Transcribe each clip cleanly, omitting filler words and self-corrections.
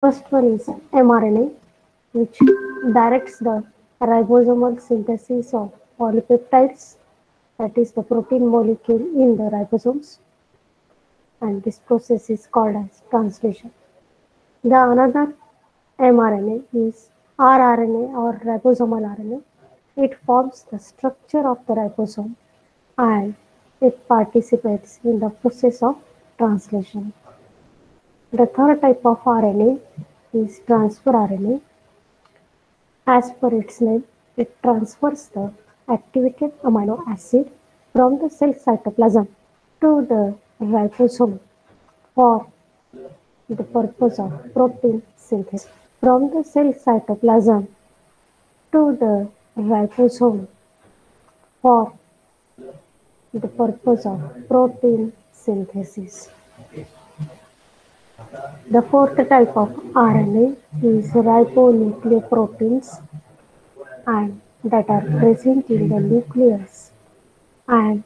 First one is mRNA, which directs the ribosomal synthesis of polypeptides, that is the protein molecule in the ribosomes, and this process is called as translation. The another mRNA is rRNA or ribosomal RNA. It forms the structure of the ribosome and it participates in the process of translation. The third type of RNA is transfer RNA. As per its name, it transfers the activated amino acid from the cell cytoplasm to the ribosome for the purpose of protein synthesis. From the cell cytoplasm to the ribosome for the purpose of protein synthesis. The fourth type of RNA is ribonucleoproteins and that are present in the nucleus and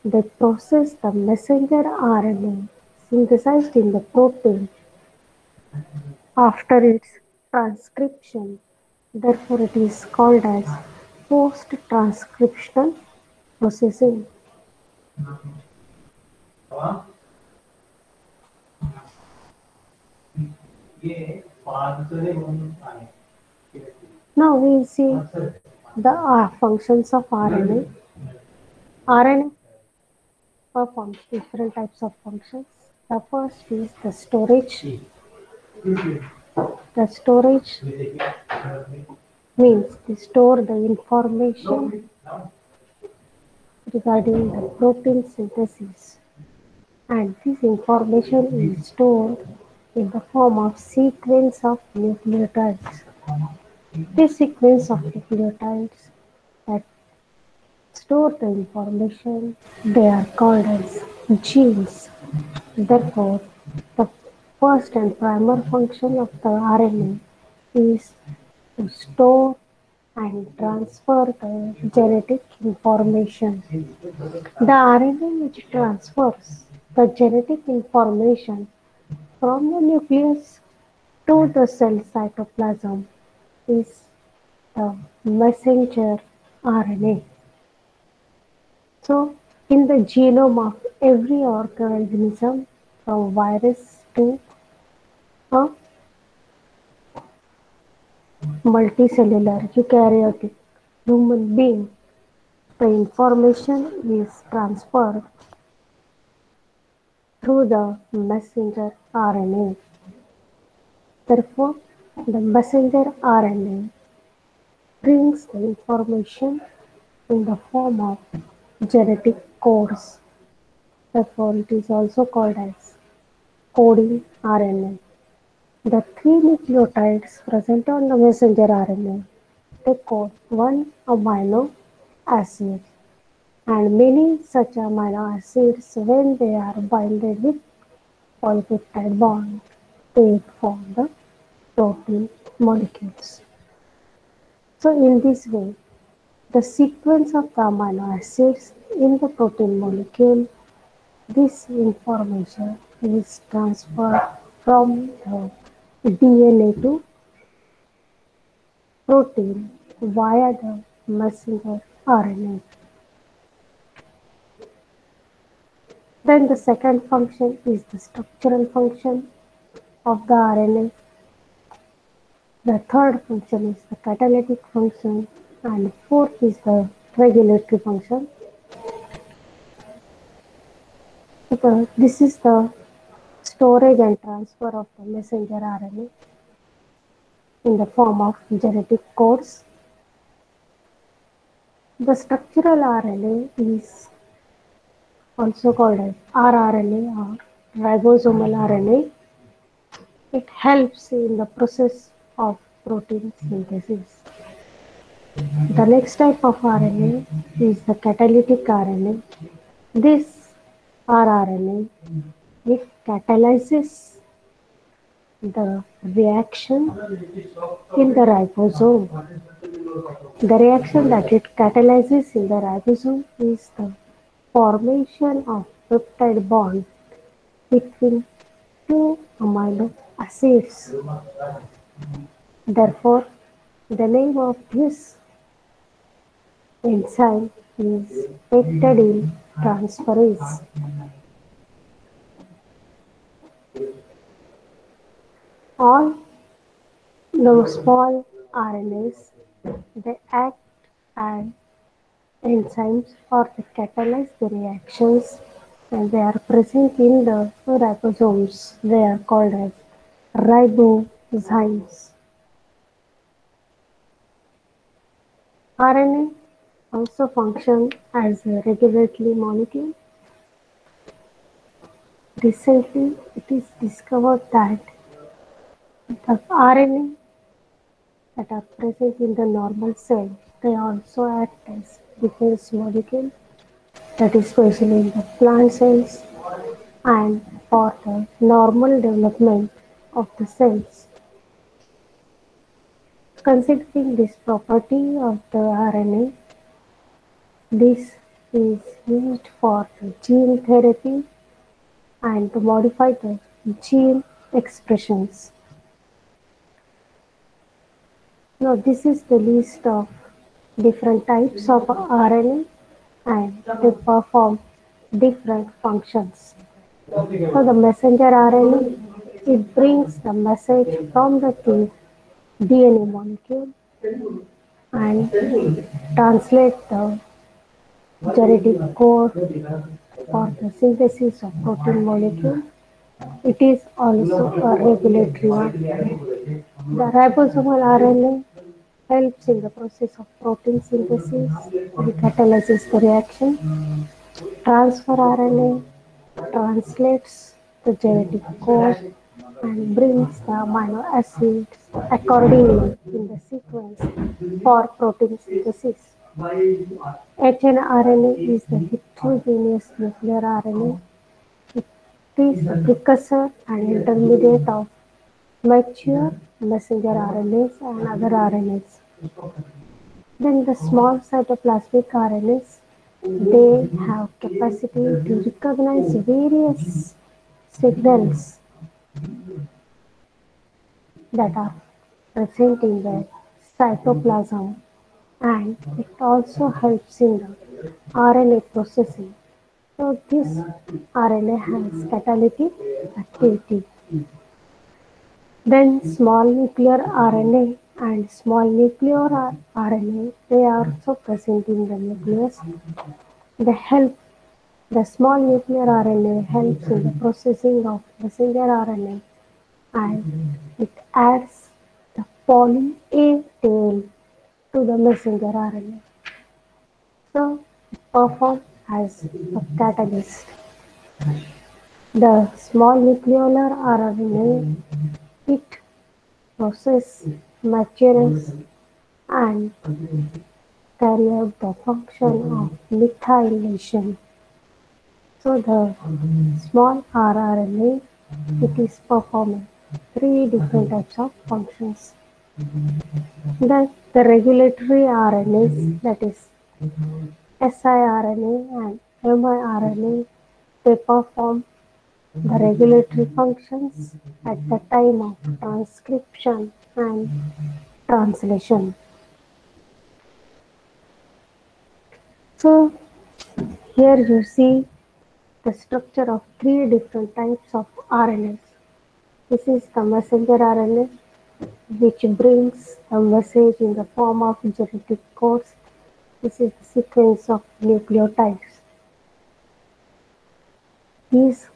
they process the messenger RNA synthesized in the protein after its transcription. Therefore, it is called as post-transcriptional processing. Now we see the functions of RNA. RNA performs different types of functions. The first is the storage. The storage means to store the information regarding the protein synthesis, and this information is stored in the form of sequence of nucleotides. This sequence of nucleotides that store the information, they are called as genes. Therefore, the first and primary function of the RNA is to store and transfer the genetic information. The RNA which transfers the genetic information from the nucleus to the cell cytoplasm is the messenger RNA. So, in the genome of every organism, from virus to a multicellular eukaryotic human being, the information is transferred through the messenger RNA. Therefore, the messenger RNA brings the information in the form of genetic codes. Therefore, it is also called as coding RNA. The three nucleotides present on the messenger RNA they code one amino acid, and many such amino acids, when they are binded with polypeptide bond, they form the protein molecules. So, in this way, the sequence of the amino acids in the protein molecule, this information is transferred from the DNA to protein via the messenger RNA. Then the second function is the structural function of the RNA. The third function is the catalytic function, and fourth is the regulatory function. This is the storage and transfer of the messenger RNA in the form of genetic codes. The structural RNA is also called as rRNA or ribosomal RNA. It helps in the process of protein synthesis. The next type of RNA is the catalytic RNA. This rRNA it catalyzes the reaction in the ribosome. The reaction that it catalyzes in the ribosome is the formation of peptide bond between two amino acids. Therefore, the name of this enzyme is peptidine transferase. All the small RNAs they act as enzymes or they catalyze the reactions and they are present in the ribosomes. They are called as ribozymes. RNA also function as a regulatory molecule. Recently, it is discovered that the RNA that are present in the normal cell, they also act as defense molecule, that is especially in the plant cells and for the normal development of the cells. Considering this property of the RNA, this is used for the gene therapy and to modify the gene expressions. Now, this is the list of different types of RNA and they perform different functions. So, the messenger RNA it brings the message from the DNA molecule and translate the genetic code for the synthesis of protein molecule. It is also a regulatory one. The ribosomal RNA helps in the process of protein synthesis and catalyzes the reaction. Transfer RNA translates the genetic code and brings the amino acids accordingly in the sequence for protein synthesis. hnRNA is the heterogeneous nuclear RNA. It is the precursor and intermediate of mature messenger RNAs and other RNAs. Then the small cytoplasmic RNAs, they have capacity to recognize various signals that are present in the cytoplasm and it also helps in the RNA processing. So this RNA has catalytic activity. Then small nuclear RNA and small nuclear RNA, they are also present in the nucleus. They help the small nuclear RNA helps in the processing of messenger RNA and it adds the poly A tail to the messenger RNA. So it performs as a catalyst. The small nuclear RNA it processes, matures and carry out the function of methylation. So the small rRNA it is performing three different types of functions. The regulatory RNAs that is siRNA and miRNA they perform the regulatory functions at the time of transcription and translation. So here you see the structure of three different types of RNAs. This is the messenger RNA which brings a message in the form of genetic codes. This is the sequence of nucleotides. This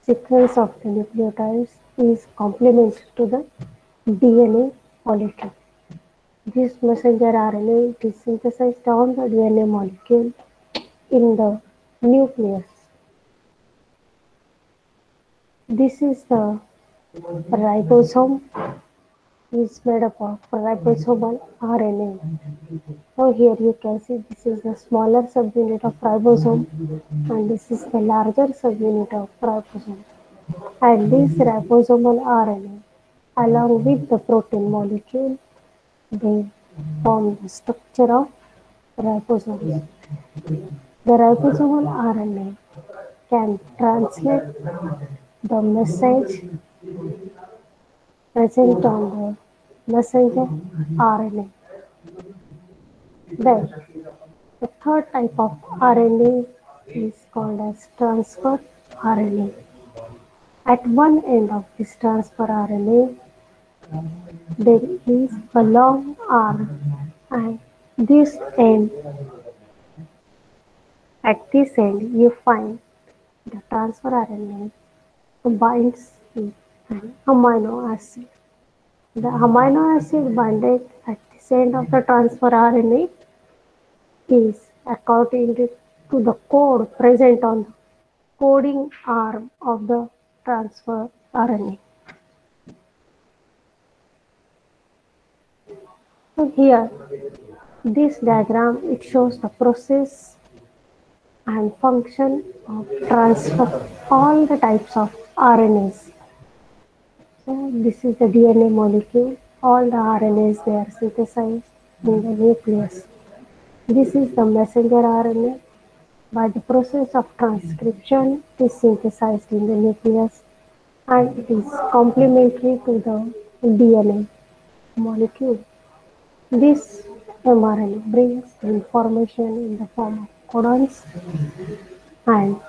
sequence of the nucleotides is complement to the DNA molecule. This messenger RNA is synthesized on the DNA molecule in the nucleus. This is the ribosome is made up of ribosomal RNA. So here you can see this is the smaller subunit of ribosome and this is the larger subunit of ribosome. And this ribosomal RNA along with the protein molecule they form the structure of ribosomes. The ribosomal RNA can translate the message present on the messenger RNA. Then, the third type of RNA is called as transfer RNA. At one end of this transfer RNA, there is a long arm, and this end, at this end, you find the transfer RNA binds with an amino acid. The amino acid binded at this end of the transfer RNA is according to the code present on the coding arm of the transfer RNA. So here, this diagram, it shows the process and function of transfer all the types of RNAs. So this is the DNA molecule. All the RNAs, they are synthesized in the nucleus. This is the messenger RNA. By the process of transcription, it is synthesized in the nucleus and it is complementary to the DNA molecule. This mRNA brings information in the form of codons, and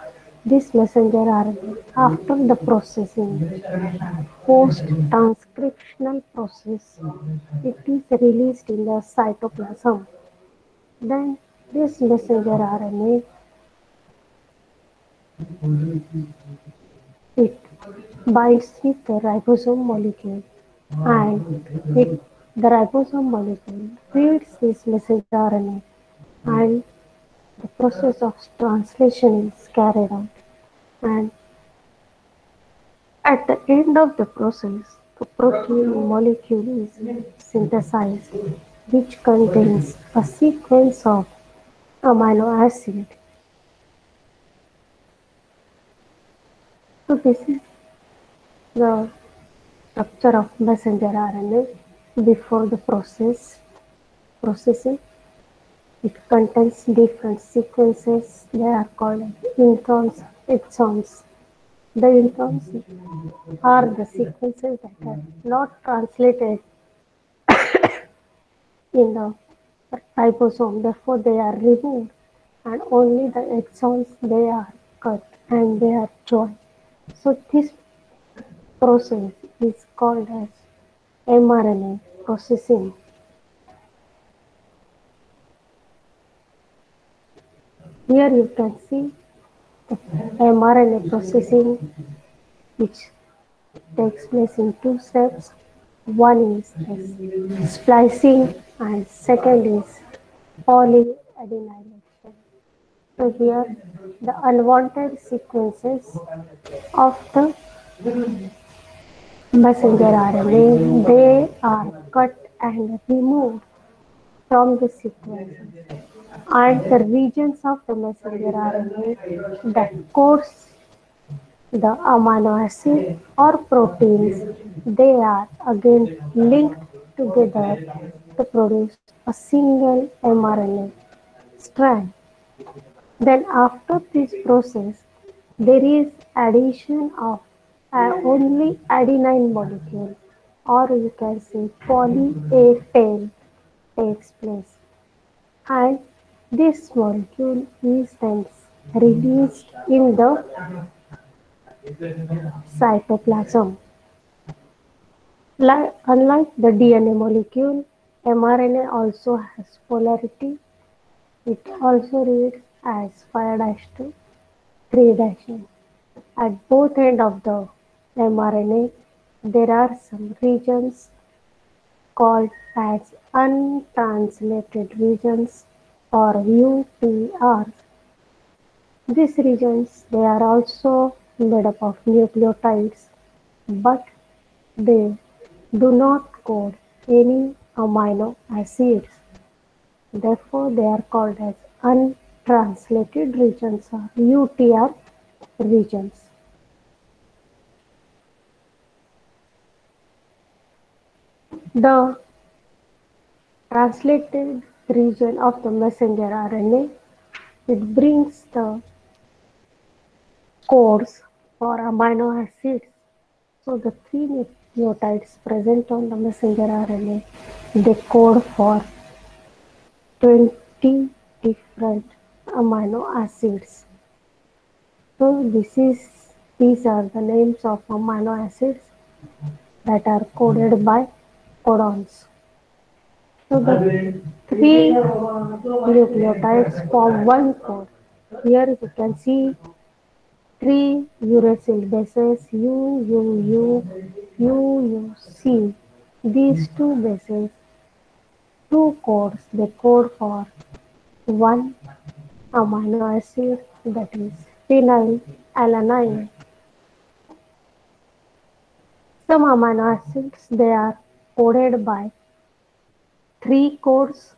this messenger RNA, after the processing, post-transcriptional process, it is released in the cytoplasm. Then this messenger RNA, it binds with the ribosome molecule, and the ribosome molecule reads this messenger RNA, and the process of translation is carried out. And at the end of the process, the protein molecule is synthesized, which contains a sequence of amino acid. So this is the structure of messenger RNA before the processing. It contains different sequences. They are called introns, exons. The introns are the sequences that are not translated in the ribosome, therefore they are removed, and only the exons, they are cut and they are joined. So this process is called as mRNA processing. Here you can see the mRNA processing, which takes place in two steps. One is splicing and second is polyadenylation. So here the unwanted sequences of the messenger RNA, they are cut and removed from the sequence, and the regions of the messenger RNA that codes the amino acid or proteins, they are again linked together to produce a single mRNA strand. Then after this process, there is addition of only adenine molecule, or you can say poly A tail takes place, and this molecule is then released in the cytoplasm. Unlike the DNA molecule, mRNA also has polarity. It also reads as 5' 3'. At both ends of the mRNA, there are some regions called as untranslated regions or UTRs. These regions, they are also made up of nucleotides, but they do not code any amino acids. Therefore, they are called as untranslated regions or UTR regions. The translated region of the messenger RNA, it brings the codes for amino acids. So the three nucleotides present on the messenger RNA, they code for 20 different amino acids. So these are the names of amino acids that are coded by codons. So the three nucleotides form one code. Here you can see three uracil bases UUC. These two bases, two codes, they code for one amino acid, that is phenylalanine. Some amino acids, they are coded by three codes.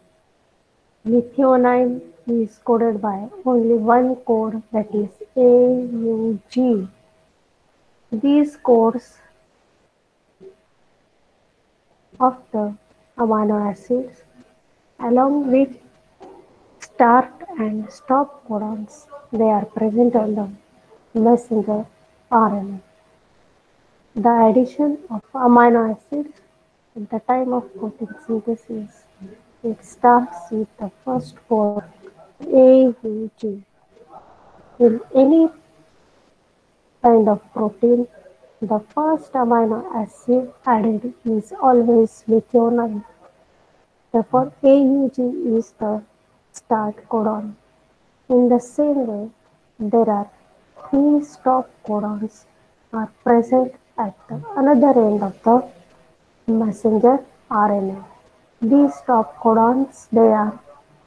Methionine is coded by only one code, that is AUG. These codes of the amino acids, along with start and stop codons, they are present on the messenger RNA. The addition of amino acids at the time of protein synthesis, it starts with the first code AUG. In any kind of protein, the first amino acid added is always methionine. Therefore, AUG is the start codon. In the same way, there are three stop codons are present at the another end of the messenger RNA. These stop codons, they are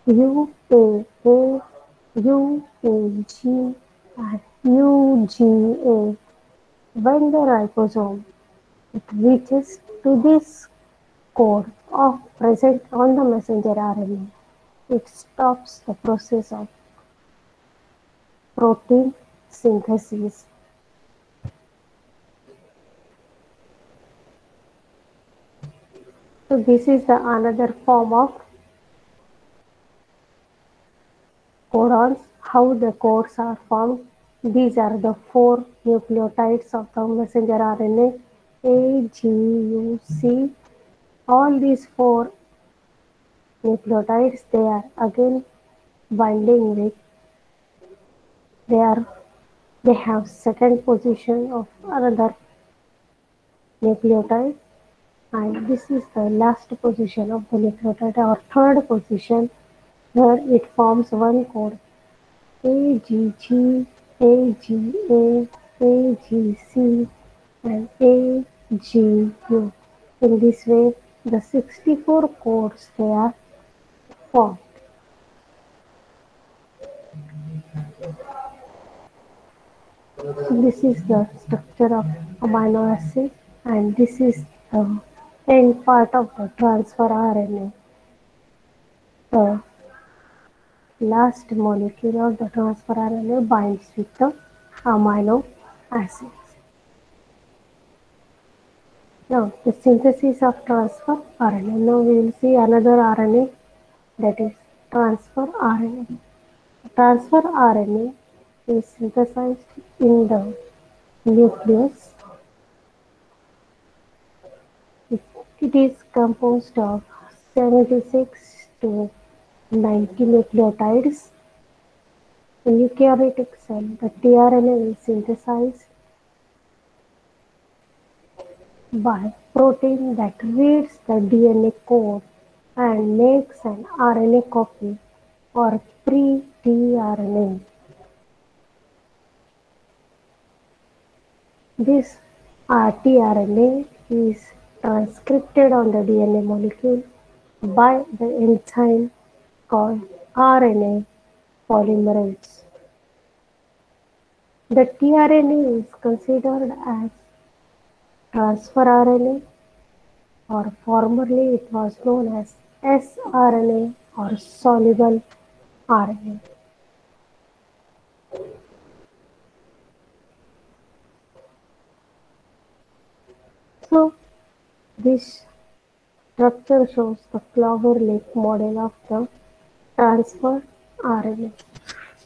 UAA, UAG, and UGA. When the ribosome it reaches to this code of present on the messenger RNA, it stops the process of protein synthesis. So this is the another form of codons. How the codes are formed? These are the four nucleotides of the messenger RNA: A, G, U, C. All these four nucleotides, they are again binding with, they are they have second position of another nucleotide, and this is the last position of the nucleotide or third position, where it forms one code AGG, AGA, AGC, and AGU. In this way, the 64 codes they are formed. So this is the structure of amino acid, and this is the end part of the transfer RNA. The last molecule of the transfer RNA binds with the amino acids. Now, the synthesis of transfer RNA. Now, we will see another RNA, that is transfer RNA. Transfer RNA is synthesized in the nucleus. It is composed of 76 to 90 nucleotides. In eukaryotic cell, the tRNA is synthesized by protein that reads the DNA code and makes an RNA copy or pre-tRNA. This tRNA is transcripted on the DNA molecule by the enzyme called RNA polymerase. The tRNA is considered as transfer RNA, or formerly it was known as sRNA or soluble RNA. So this structure shows the clover-leaf model of the transfer RNA.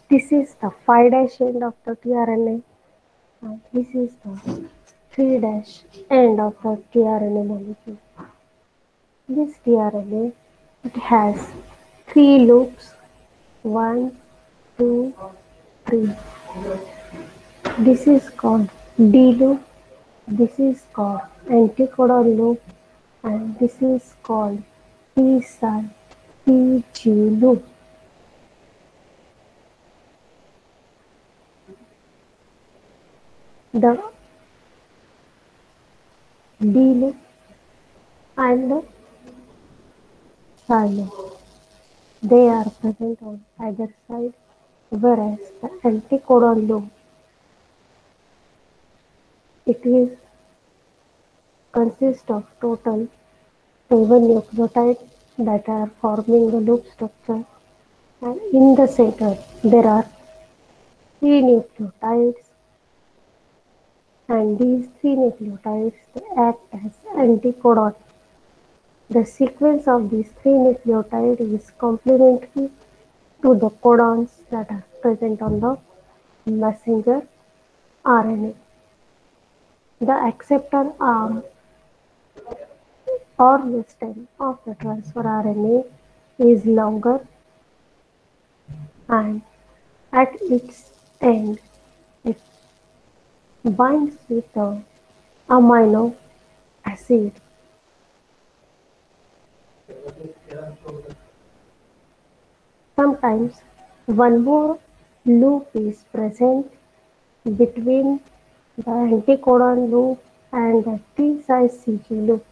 This is the 5' end of the tRNA. And this is the 3' end of the tRNA molecule. This tRNA it has three loops, one, two, three. This is called D loop, this is called anticodon loop, and this is called P side PG loop. The D loop and the side loop. They are present on either side, whereas the anticodon loop it is consists of total 7 nucleotides that are forming the loop structure, and in the center there are 3 nucleotides, and these 3 nucleotides they act as anticodon. The sequence of these 3 nucleotides is complementary to the codons that are present on the messenger RNA. The acceptor arm or the stem of the transfer RNA is longer, and at its end it binds with the amino acid. Sometimes one more loop is present between the anticodon loop and the T-size loop.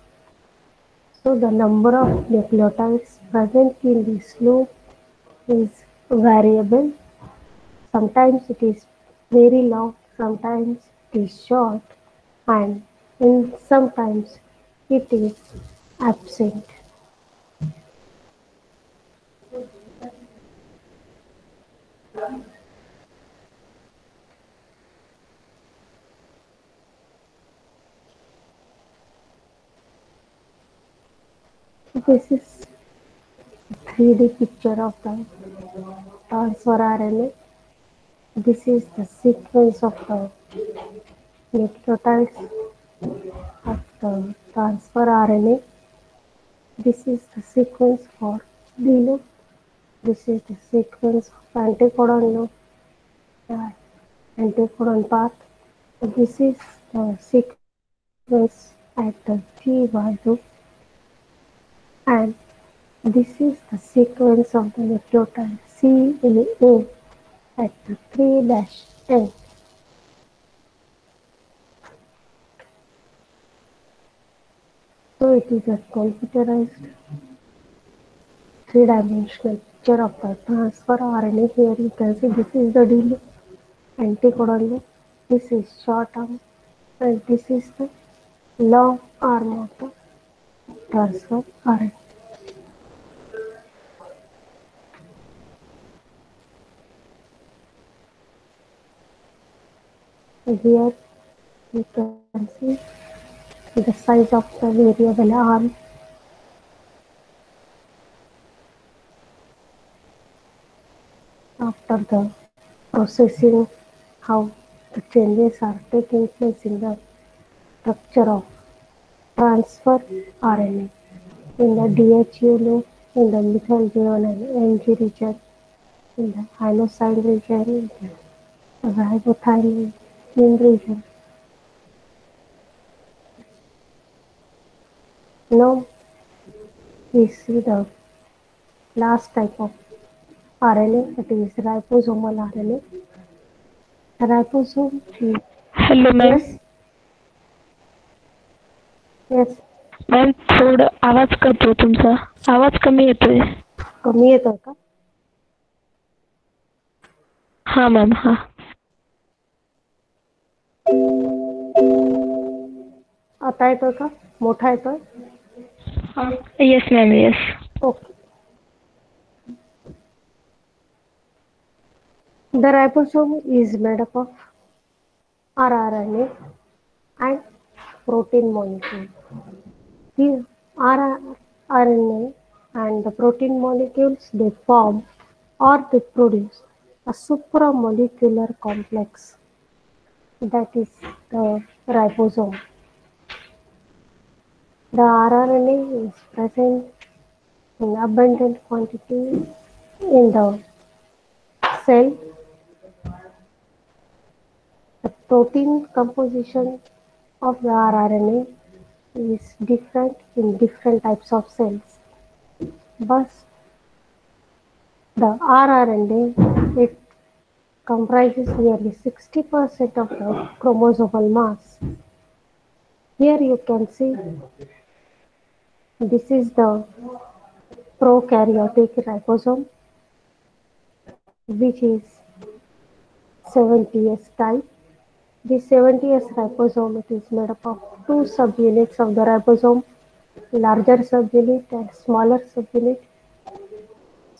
So the number of nucleotides present in this loop is variable. Sometimes it is very long, sometimes it is short, and sometimes it is absent. This is 3D picture of the transfer RNA. This is the sequence of the nucleotides of the transfer RNA. This is the sequence for D loop. This is the sequence of anticodon loop, uh, anticodon path. This is the sequence at the GY loop, and this is the sequence of the nucleotide CAA at the 3' end. So it is a computerized three-dimensional picture of the transfer RNA. Here you can see this is the D loop, anticodon loop. This is short arm, and this is the long arm of the transfer RNA. Here you can see the size of the variable arm. After the processing, how the changes are taking place in the structure of transfer RNA in the DHU loop, in the methyl guanine and MG region, in the inosine region, in the ribothymic region. Now we see the last type of RNA, that is ribosomal RNA. Ribosome is hello ma'am. yes, yes, ma'am थोडं आवाज करतोय तुमचा. आवाज कमी येतोय. कमी येतोय का? हा मॅम हा. आता येतोय का? मोठा येतोय? Yes ma'am yes. Okay. The ribosome is made up of rRNA and protein molecule. The rRNA and the protein molecules they form or they produce a supramolecular complex. that is the ribosome. The rRNA is present in abundant quantity in the cell. The protein composition of the rRNA is different in different types of cells. But the rRNA, it comprises nearly 60% of the chromosomal mass. Here you can see this is the prokaryotic ribosome, which is 70S type. The 70S ribosome, it is made up of two subunits of the ribosome, larger subunit and smaller subunit.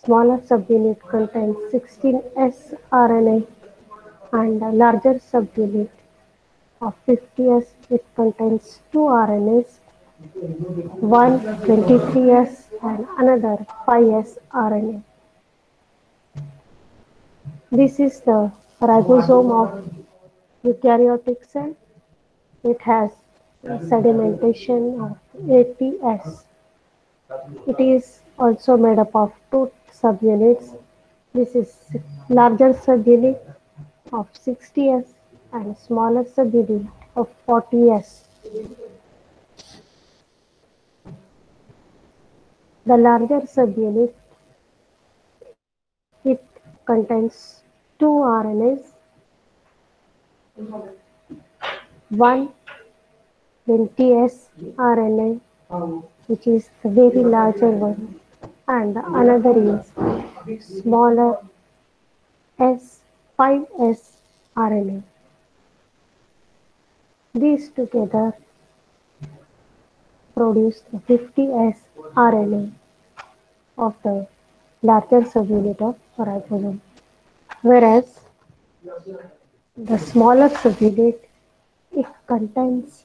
Smaller subunit contains 16S RNA and a larger subunit of 50S, it contains two RNAs, one 23S and another 5S RNA. This is the ribosome of eukaryotic cell. It has sedimentation of 80S. It is also made up of two subunits. This is larger subunit of 60S and smaller subunit of 40S. The larger subunit, it contains two RNAs, one 20S RNA, which is the very larger one, and another is smaller S5S RNA. These together produce the 50S RNA of the larger subunit of ribosome, whereas the smaller subunit, it contains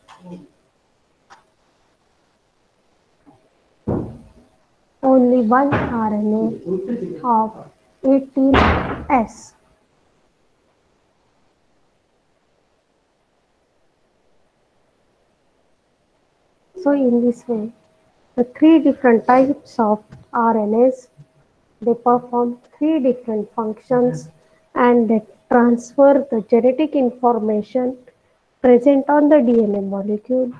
only one RNA of 18S. So in this way, the three different types of RNAs, they perform three different functions and they transfer the genetic information present on the DNA molecule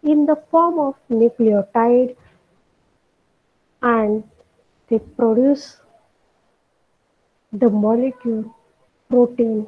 in the form of nucleotide, and they produce the molecule protein